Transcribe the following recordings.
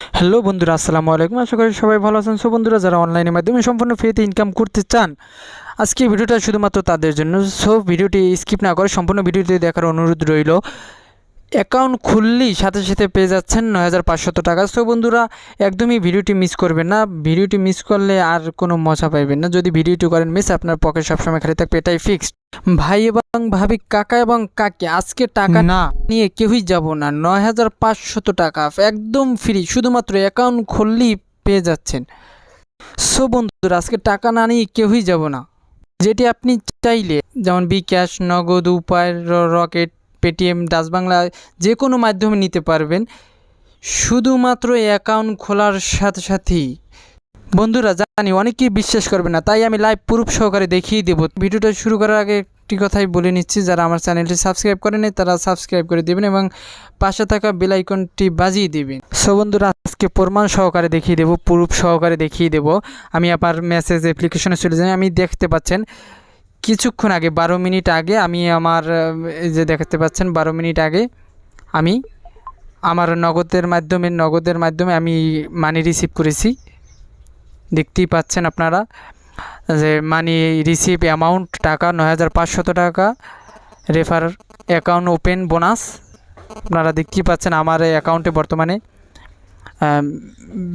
Hello বন্ধুরা, আসসালামু আলাইকুম। আশা করি সবাই ভালো আছেন। সো বন্ধুরা, যারা অনলাইনের মাধ্যমে সম্পূর্ণ ফ্রিতে ইনকাম করতে চান, আজকে ভিডিওটা শুধুমাত্র তাদের জন্য। সো ভিডিওটি স্কিপ না করে সম্পূর্ণ ভিডিওটি দেখার অনুরোধ রইল। অ্যাকাউন্ট খুললেই সাথে সাথে পেয়ে যাচ্ছেন ৯৫০০ টাকা। সো বন্ধুরা, একদমই ভিডিওটি মিস করবেন না। ভিডিওটি মিস করলে আর কোনো মজা পাইবেন না। যদি ভিডিওটি করেন মিস, আপনার পকেট সবসময় খালি থাকবে, এটাই ফিক্সড। ভাই এবং ভাবি, কাকা এবং কাকি, আজকে টাকা না নিয়ে কেউই যাব না। ৯৫০০ টাকা একদম ফ্রি, শুধুমাত্র অ্যাকাউন্ট খুললেই পেয়ে যাচ্ছেন। সো বন্ধুরা, আজকে টাকা না নিয়ে কেউই যাব না। যেটি আপনি চাইলে, যেমন বিকাশ, নগদ, উপায়, রকেট, পেটিএম, ডাচ বাংলা, যে কোনো মাধ্যমে নিতে পারবেন, শুধুমাত্র অ্যাকাউন্ট খোলার সাথে সাথেই। বন্ধুরা, জানি অনেকেই বিশ্বাস করবে না, তাই আমি লাইভ প্রুফ সহকারে দেখিয়ে দেবো। ভিডিওটা শুরু করার আগে একটি কথাই বলে নিচ্ছি, যারা আমার চ্যানেলটি সাবস্ক্রাইব করেনি তারা সাবস্ক্রাইব করে দেবেন এবং পাশে থাকা বেল আইকনটি বাজিয়ে দেবেন। সো বন্ধুরা, আজকে প্রমাণ সহকারে দেখিয়ে দেবো, প্রুফ সহকারে দেখিয়ে দেবো। আমি আবার মেসেজ অ্যাপ্লিকেশনে চলে যাই। আমি দেখতে পাচ্ছেন কিছুক্ষণ আগে, 12 মিনিট আগে, আমি আমার এই যে দেখতে পাচ্ছেন 12 মিনিট আগে আমি আমার নগদের মাধ্যমে আমি মানি রিসিভ করেছি। দেখতেই পাচ্ছেন আপনারা যে মানি রিসিভ অ্যামাউন্ট টাকা ৯৫০০ টাকা, রেফার অ্যাকাউন্ট ওপেন বোনাস। আপনারা দেখতেই পাচ্ছেন আমার অ্যাকাউন্টে বর্তমানে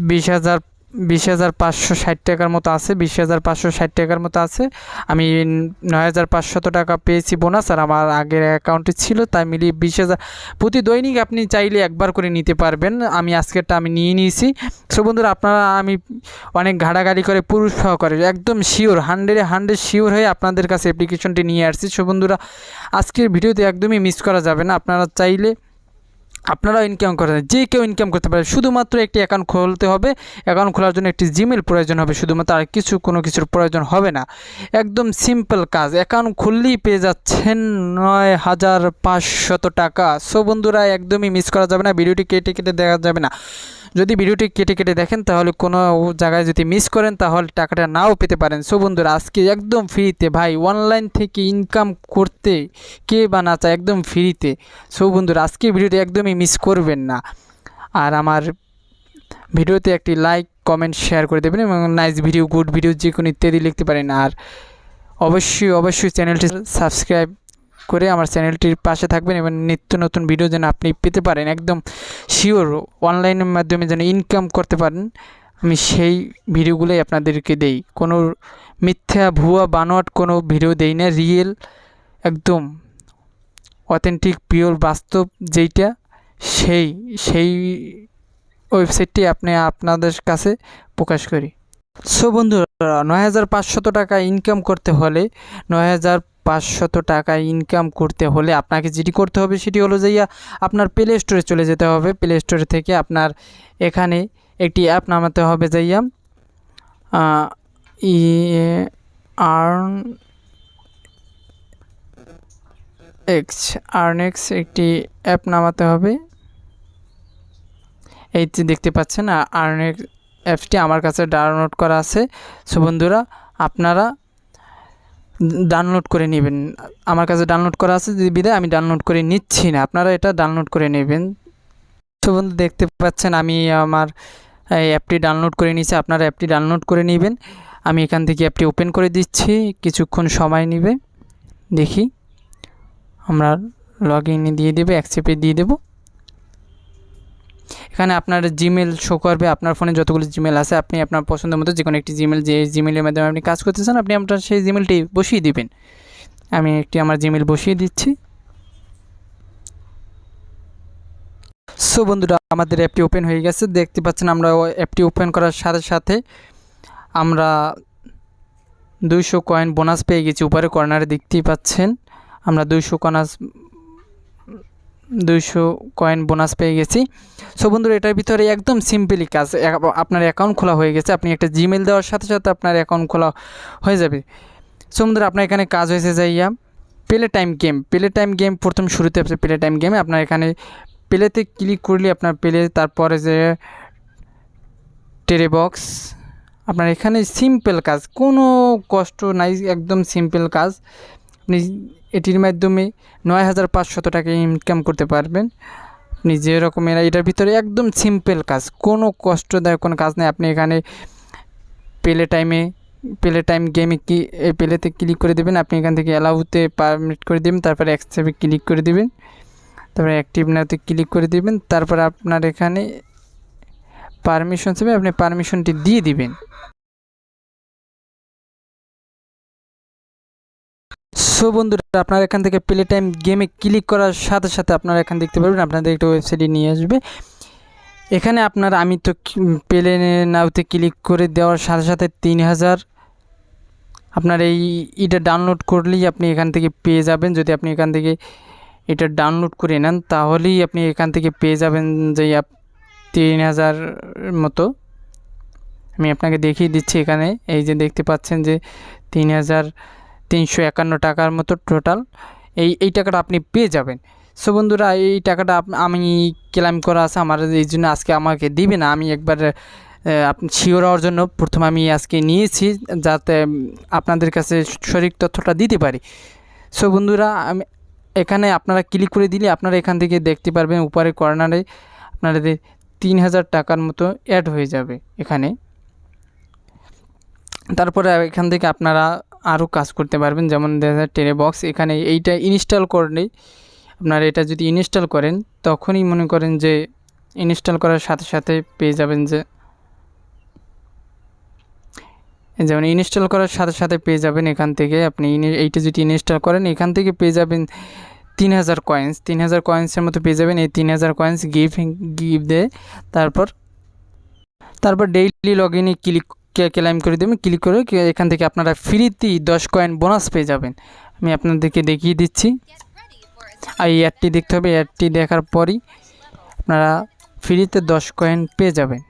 ২০,৫৬০ টাকার মতো আছে, ২০,৫৬০ টাকার মতো আছে। আমি ৯৫০০ টাকা পেয়েছি বোনাস, আর আমার আগের অ্যাকাউন্টে ছিল, তাই মিলিয়ে ২০,০০০। প্রতি দৈনিক আপনি চাইলে একবার করে নিতে পারবেন। আমি আজকেরটা আমি নিয়ে নিয়েছি। সো বন্ধুরা, আপনারা, আমি অনেক ঘাড়াঘাড়ি করে পুরুষ সহকারে একদম শিওর, 100% শিওর হয়ে আপনাদের কাছে অ্যাপ্লিকেশনটি নিয়ে আসছি। সো বন্ধুরা, আজকের ভিডিওতে একদমই মিস করা যাবে না। আপনারা চাইলে আপনারাও ইনকাম করেন, যে কেউ ইনকাম করতে পারে। শুধুমাত্র একটি অ্যাকাউন্ট খুলতে হবে। অ্যাকাউন্ট খোলার জন্য একটি জিমেল প্রয়োজন হবে শুধুমাত্র, আর কোনো কিছুর প্রয়োজন হবে না। একদম সিম্পল কাজ। অ্যাকাউন্ট খুললেই পেয়ে যাচ্ছেন ৯৫০০ টাকা। সো বন্ধুরা, একদমই মিস করা যাবে না। ভিডিওটি কেটে কেটে দেখা যাবে না। যদি ভিডিওটি কেটে কেটে দেখেন, তাহলে কোনো জায়গায় যদি মিস করেন, তাহলে টাকাটা নাও পেতে পারেন। সো বন্ধুরা, আজকে একদম ফ্রিতে, ভাই অনলাইন থেকে ইনকাম করতে কে বা না চায়, একদম ফ্রিতে। সো বন্ধুরা, আজকে ভিডিওটি একদমই মিস করবেন না। আর আমার ভিডিওতে একটি লাইক, কমেন্ট, শেয়ার করে দেবেন এবং নাইস ভিডিও, গুড ভিডিও, যে কোনো ইত্যাদি লিখতে পারেন। আর অবশ্যই চ্যানেলটি সাবস্ক্রাইব করে আমার চ্যানেলটির পাশে থাকবেন এবং নিত্য নতুন ভিডিও যেন আপনি পেতে পারেন, একদম শিওর অনলাইনের মাধ্যমে যেন ইনকাম করতে পারেন, আমি সেই ভিডিওগুলোই আপনাদেরকে দেই। কোনো মিথ্যা, ভুয়া, বানোয়াট কোনো ভিডিও দেই না। রিয়েল, একদম অথেন্টিক, পিওর, বাস্তব যেইটা, সেই ওয়েবসাইটটি আপনাদের কাছে প্রকাশ করি। সো বন্ধুরা, ৯৫০০ টাকা ইনকাম করতে হলে ৯৫০০ টাকা ইনকাম করতে হলে আপনাকে যেটি করতে হবে সেটি হলো যাইয়া আপনার প্লে স্টোরে চলে যেতে হবে। প্লে স্টোরে থেকে আপনার এখানে একটি অ্যাপ নামাতে হবে, যাইয়া আর্নএক্স একটি অ্যাপ নামাতে হবে। এই যে দেখতে পাচ্ছেন আর্নএক্স অ্যাপটি আমার কাছে ডাউনলোড করা আছে। সো বন্ধুরা, আপনারা ডাউনলোড করে নেবেন। আমার কাছে ডাউনলোড করা আছে বিধায় আমি ডাউনলোড করে নিচ্ছি না, আপনারা এটা ডাউনলোড করে নেবেন। সো বন্ধু, দেখতে পাচ্ছেন আমি আমার এই অ্যাপটি ডাউনলোড করে নিয়েছি, আপনারা অ্যাপটি ডাউনলোড করে নেবেন। আমি এখান থেকে অ্যাপটি ওপেন করে দিচ্ছি, কিছুক্ষণ সময় নেবে। দেখি, আমরা লগ ইনে দিয়ে দেবে, অ্যাকসেপ্টে দিয়ে দেবো। এখানে আপনার জিমেল শো করবে। আপনার ফোনে যতগুলো জিমেল আছে, আপনি আপনার পছন্দ মতো যে কোনো একটি জিমেল, যে জিমেলের মাধ্যমে আপনি কাজ করতে চান, আপনি আপনার সেই জিমেলটি বসিয়ে দিবেন। আমি একটি আমার জিমেল বসিয়ে দিচ্ছি। সো বন্ধুরা, আমাদের অ্যাপটি ওপেন হয়ে গেছে। দেখতে পাচ্ছেন আমরা অ্যাপটি ওপেন করার সাথে সাথে আমরা 200 কয়েন বোনাস পেয়ে গেছি। উপরে কর্নারে দেখতেই পাচ্ছেন আমরা 200 কয়েন বোনাস পেয়ে গেছি। সো বন্ধুরা, এটার ভিতরে একদম সিম্পলি কাজ। আপনার অ্যাকাউন্ট খোলা হয়ে গেছে। আপনি একটা জিমেল দেওয়ার সাথে সাথে আপনার অ্যাকাউন্ট খোলা হয়ে যাবে। সো বন্ধুরা, আপনার এখানে কাজ হয়েছে যাইয়া প্লে টাইম গেম। প্রথম শুরুতে আছে প্লে টাইম গেমে। আপনার এখানে প্লেতে ক্লিক করলে আপনার প্লে, তারপরে যে টেরে বক্স, আপনার এখানে সিম্পল কাজ, কোনো কষ্ট নাই, একদম সিম্পল কাজ। আপনি এটির মাধ্যমে ৯৫০০ টাকা ইনকাম করতে পারবেন। আপনি যে রকমের এটার ভিতরে একদম সিম্পল কাজ, কোনো কষ্টদায়ক কোনো কাজ নেই। আপনি এখানে প্লে টাইম গেমে প্লেতে ক্লিক করে দেবেন। আপনি এখান থেকে অ্যালাউতে পারমিট করে দেবেন, তারপরে অ্যাকসেপ্টে ক্লিক করে দেবেন, তারপরে অ্যাক্টিভ নাওতে ক্লিক করে দেবেন। তারপর আপনার এখানে পারমিশন চাইবে, আপনি পারমিশনটি দিয়ে দিবেন। সো বন্ধুরা, আপনারা এখান থেকে প্লে টাইম গেমে ক্লিক করার সাথে সাথে আপনারা এখানে দেখতে পারবেন আপনাদের একটা ওয়েবসাইটে নিয়ে আসবে। এখানে আপনার আমি তো প্লে নাওতে ক্লিক করে দেওয়ার সাথে সাথে 3000 আপনার এটা ডাউনলোড করলেই আপনি এখান থেকে পেয়ে যাবেন। যদি আপনি এখান থেকে এটা ডাউনলোড করে নেন তাহলেই আপনি এখান থেকে পেয়ে যাবেন যে 3000 মতো। আমি আপনাকে দেখিয়ে দিচ্ছি। এখানে এই যে দেখতে পাচ্ছেন যে 3351 টাকার মতো টোটাল এই টাকাটা আপনি পেয়ে যাবেন। সো বন্ধুরা, এই টাকাটা আমি ক্লেম করা আছে আমার, এই জন্য আজকে আমাকে দিবে না। আমি একবার আপনি শিওর হওয়ার জন্য প্রথমে আমি আজকে নিয়েছি, যাতে আপনাদের কাছে সঠিক তথ্যটা দিতে পারি। সো বন্ধুরা, আমি এখানে আপনারা ক্লিক করে দিলে আপনারা এখান থেকে দেখতে পারবেন উপরে কর্নারে আপনাদের 3000 টাকার মতো অ্যাড হয়ে যাবে এখানে। তারপরে এখান থেকে আপনারা আরও কাজ করতে পারবেন, যেমন টেলিবক্স। এখানে এইটা ইনস্টল করলেই আপনারা এটা যদি ইনস্টল করেন তখনই মনে করেন যে ইনস্টল করার সাথে সাথে পেয়ে যাবেন যে, যেমন ইনস্টল করার সাথে সাথে পেয়ে যাবেন এখান থেকে আপনি এইটা যদি ইনস্টল করেন এখান থেকে পেয়ে যাবেন 3000 কয়েন্স। 3000 কয়েন্সের মতো পেয়ে যাবেন। এই 3000 কয়েন্স গিফট দেয়। তারপর ডেইলি লগ ইনে ক্লেম করে দেবেন। ক্লিক করে এখান থেকে আপনারা ফ্রিতেই 10 কয়েন বোনাস পেয়ে যাবেন। আমি আপনাদেরকে দেখিয়ে দিচ্ছি। আর এই অ্যাডটি দেখতে হবে, অ্যাডটি দেখার পরই আপনারা ফ্রিতে 10 কয়েন পেয়ে যাবেন।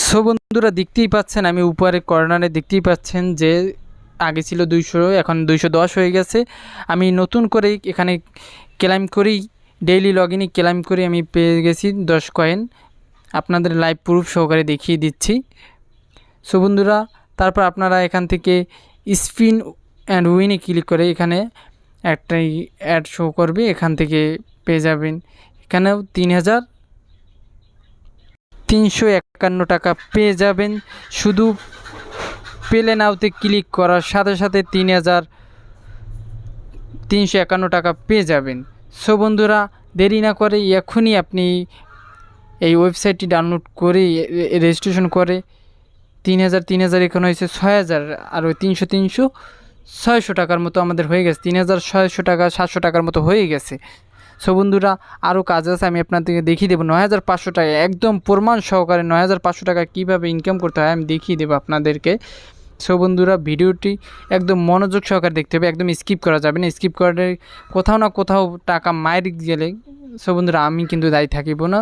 সো বন্ধুরা, দেখতেই পাচ্ছেন আমি উপরে কর্নারে দেখতেই পাচ্ছেন যে আগে ছিল 200, এখন 210 হয়ে গেছে। আমি নতুন করে এখানে ক্লেম করেই ডেইলি লগ ইনে ক্লেম করে আমি পেয়ে গেছি 10 কয়েন। আপনাদের লাইভ প্রুফ সহকারে দেখিয়ে দিচ্ছি। সো বন্ধুরা, তারপর আপনারা এখান থেকে স্পিন অ্যান্ড উইনে ক্লিক করে এখানে একটা অ্যাড শো করবে, এখান থেকে পেয়ে যাবেন। এখানেও 3351 টাকা পেয়ে যাবেন। শুধু প্লে নাওতে ক্লিক করার সাথে সাথে 3351 টাকা পেয়ে যাবেন। সো বন্ধুরা, দেরি না করে এখনই আপনি এই ওয়েবসাইটটি ডাউনলোড করে রেজিস্ট্রেশন করে 3000 এখানে হয়েছে 6000, আর ওই 300 600 টাকার মতো আমাদের হয়ে গেছে। 3600 টাকা 700 টাকার মতো হয়ে গেছে। সো বন্ধুরা, আরও কাজ আছে, আমি আপনাদেরকে দেখিয়ে দেবো 9500 টাকা একদম প্রমাণ সহকারে 9500 টাকা কীভাবে ইনকাম করতে হয় আমি দেখিয়ে দেবো আপনাদেরকে। সো বন্ধুরা, ভিডিওটি একদম মনোযোগ সহকারে দেখতে হবে, একদম স্কিপ করা যাবে না। স্কিপ করে কোথাও না কোথাও টাকা মায়ের গেলে সো বন্ধুরা আমি কিন্তু দায়ী থাকিব না।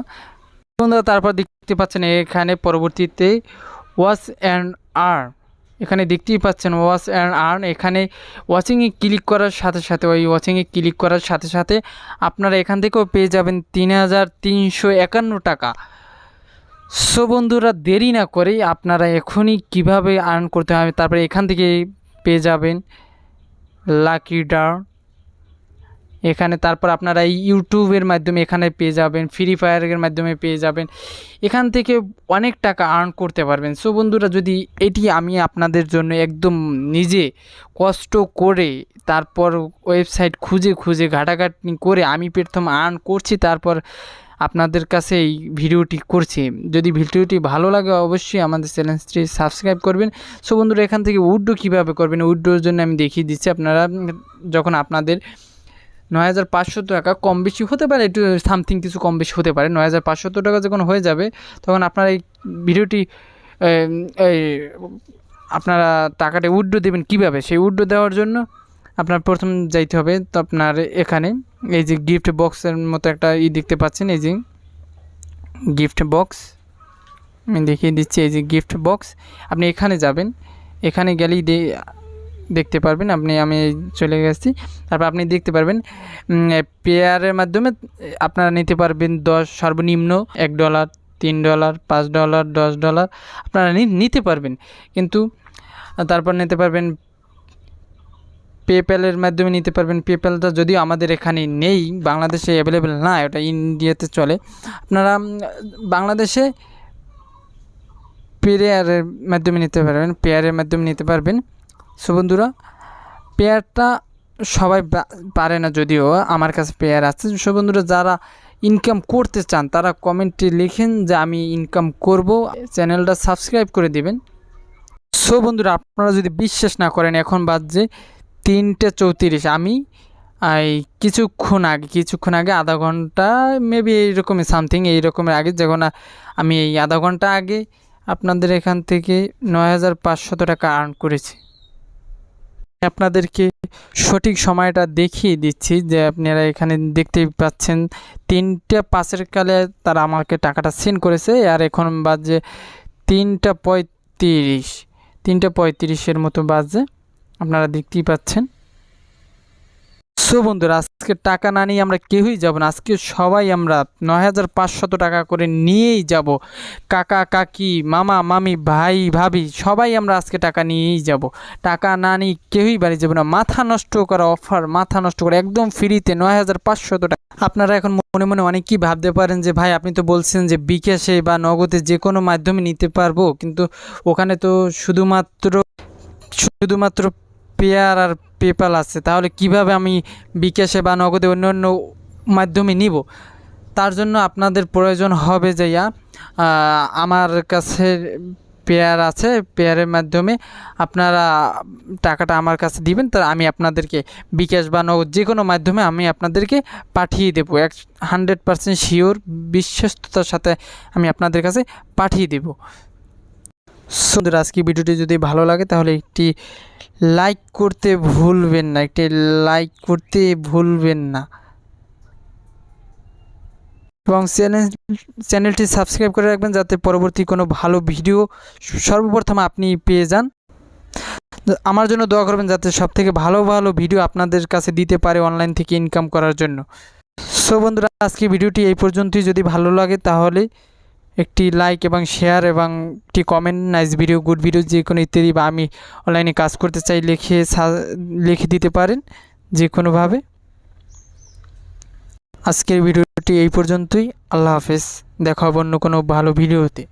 বন্ধুরা, তারপর দেখতে পাচ্ছেন এখানে পরবর্তীতে ওয়াচ অ্যান্ড আর্ন, এখানে দেখতেই পাচ্ছেন ওয়াচ অ্যান্ড আর্ন। এখানে ওয়াচিংয়ে ক্লিক করার সাথে সাথে আপনারা এখান থেকেও পেয়ে যাবেন 3351 টাকা। সো বন্ধুরা, দেরি না করেই আপনারা এখনই কিভাবে আর্ন করতে হবে তারপরে এখান থেকে পেয়ে যাবেন লাকি ড্র এখানে। তারপর আপনারা ইউটিউবের মাধ্যমে এখানে পেয়ে যাবেন, ফ্রি ফায়ারের মাধ্যমে পেয়ে যাবেন। এখান থেকে অনেক টাকা আর্ন করতে পারবেন। সো বন্ধুরা, যদি এটি আমি আপনাদের জন্য একদম নিজে কষ্ট করে তারপর ওয়েবসাইট খুঁজে খুঁজে ঘাটাঘাটি করে আমি প্রথম আর্ন করছি, তারপর আপনাদের কাছে এই ভিডিওটি করছি। যদি ভিডিওটি ভালো লাগে অবশ্যই আমাদের চ্যানেলটি সাবস্ক্রাইব করবেন। সো বন্ধুরা, এখান থেকে উইথড্র কীভাবে করবেন উইথড্রোর জন্য আমি দেখিয়ে দিচ্ছি। আপনারা যখন আপনাদের 9500 টাকা কম বেশি হতে পারে, একটু সামথিং কিছু কম বেশি হতে পারে, 9500 টাকা যখন হয়ে যাবে তখন আপনারা এই ভিডিওটি আপনারা টাকাটা উইথড্র দেবেন কীভাবে, সেই উইথড্র দেওয়ার জন্য আপনার প্রথম যাইতে হবে। তো আপনার এখানে এই যে গিফট বক্সের মতো একটা দেখতে পাচ্ছেন, এই যে গিফট বক্স আমি দেখিয়ে দিচ্ছি। এই যে গিফট বক্স, আপনি এখানে যাবেন, এখানে গেলেই দেখতে পারবেন আমি চলে গেছি। তারপর আপনি দেখতে পারবেন পেয়ারের মাধ্যমে আপনারা নিতে পারবেন সর্বনিম্ন $1, $3, $5, $10 আপনারা নিতে পারবেন। কিন্তু তারপর নিতে পারবেন পেপ্যালের মাধ্যমে নিতে পারবেন। পেপ্যালটা যদিও আমাদের এখানে নেই, বাংলাদেশে অ্যাভেলেবেল না, এটা ইন্ডিয়াতে চলে। আপনারা বাংলাদেশে পেয়ারের মাধ্যমে নিতে পারবেন, পেয়ারের মাধ্যমে নিতে পারবেন। সো বন্ধুরা, পেয়ারটা সবাই পারে না, যদিও আমার কাছে পেয়ার আছে। সো বন্ধুরা, যারা ইনকাম করতে চান তারা কমেন্টে লিখেন যে আমি ইনকাম করব, চ্যানেলটা সাবস্ক্রাইব করে দিবেন। সো বন্ধুরা, আপনারা যদি বিশ্বাস না করেন, এখন বাজে 3:34। আমি কিছুক্ষণ আগে আধা ঘন্টা মেবি এইরকমই সামথিং, এইরকমের আগে, যখন আমি এই আধা ঘন্টা আগে আপনাদের এখান থেকে 9,500 টাকা আর্ন করেছি। আপনাদেরকে সঠিক সময়টা দেখিয়ে দিচ্ছি, যে আপনারা এখানে দেখতেই পাচ্ছেন 3:05 কালে তারা আমাকে টাকাটা সেন্ড করেছে। আর এখন বাজে 3:35 মতো বাজে, আপনারা দেখতেই পাচ্ছেন। সো বন্ধুরা, আজকে টাকা না নিয়ে আমরা কেউই যাব না। আজকে সবাই আমরা 9,500 টাকা করে নিয়েই যাব। কাকা কাকি, মামা মামি, ভাই ভাবি, সবাই আমরা আজকে টাকা নিয়েই যাব। টাকা না নিয়ে কেউই বাড়ি যাব না। মাথা নষ্ট করা অফার, মাথা নষ্ট করা, একদম ফ্রিতে 9,500 টাকা। আপনারা এখন মনে মনে অনেকেই ভাবতে পারেন যে ভাই, আপনি তো বলছেন যে বিকাশে বা নগদে যে কোনো মাধ্যমে নিতে পারবো, কিন্তু ওখানে তো শুধুমাত্র পেয়ার আর পেপ্যাল আছে, তাহলে কিভাবে আমি বিকাশে বা নগদে অন্য অন্য মাধ্যমে নিব? তার জন্য আপনাদের প্রয়োজন হবে যে আমার কাছে পেয়ার আছে, পেয়ারের মাধ্যমে আপনারা টাকাটা আমার কাছে দিবেন, তার আমি আপনাদেরকে বিকাশ বা নগদ যে কোনো মাধ্যমে আমি আপনাদেরকে পাঠিয়ে দেবো। 100% শিওর, বিশ্বস্ততার সাথে আমি আপনাদের কাছে পাঠিয়ে দেবো। সুন্দর, আজকে ভিডিওটি যদি ভালো লাগে তাহলে একটি লাইক করতে ভুলবেন না, এবং চ্যানেলটি সাবস্ক্রাইব করে রাখবেন, যাতে পরবর্তী কোনো ভালো ভিডিও সর্বপ্রথম আপনি পেয়ে যান। আমার জন্য দোয়া করবেন, যাতে সবথেকে ভালো ভালো ভিডিও আপনাদের কাছে দিতে পারে অনলাইন থেকে ইনকাম করার জন্য। সো বন্ধুরা, আজকে ভিডিওটি এই পর্যন্তই। যদি ভালো লাগে তাহলে একটি লাইক এবং শেয়ার এবং একটি comment, nice video, good video, যে কোনো ইত্যাদি, বা আমি অনলাইনে কাজ করতে চাই লিখে দিতে পারেন যে কোনোভাবে। আজকের ভিডিওটি এই পর্যন্তই। আল্লাহ হাফেজ, দেখা হবে অন্য কোনো ভালো ভিডিওতে।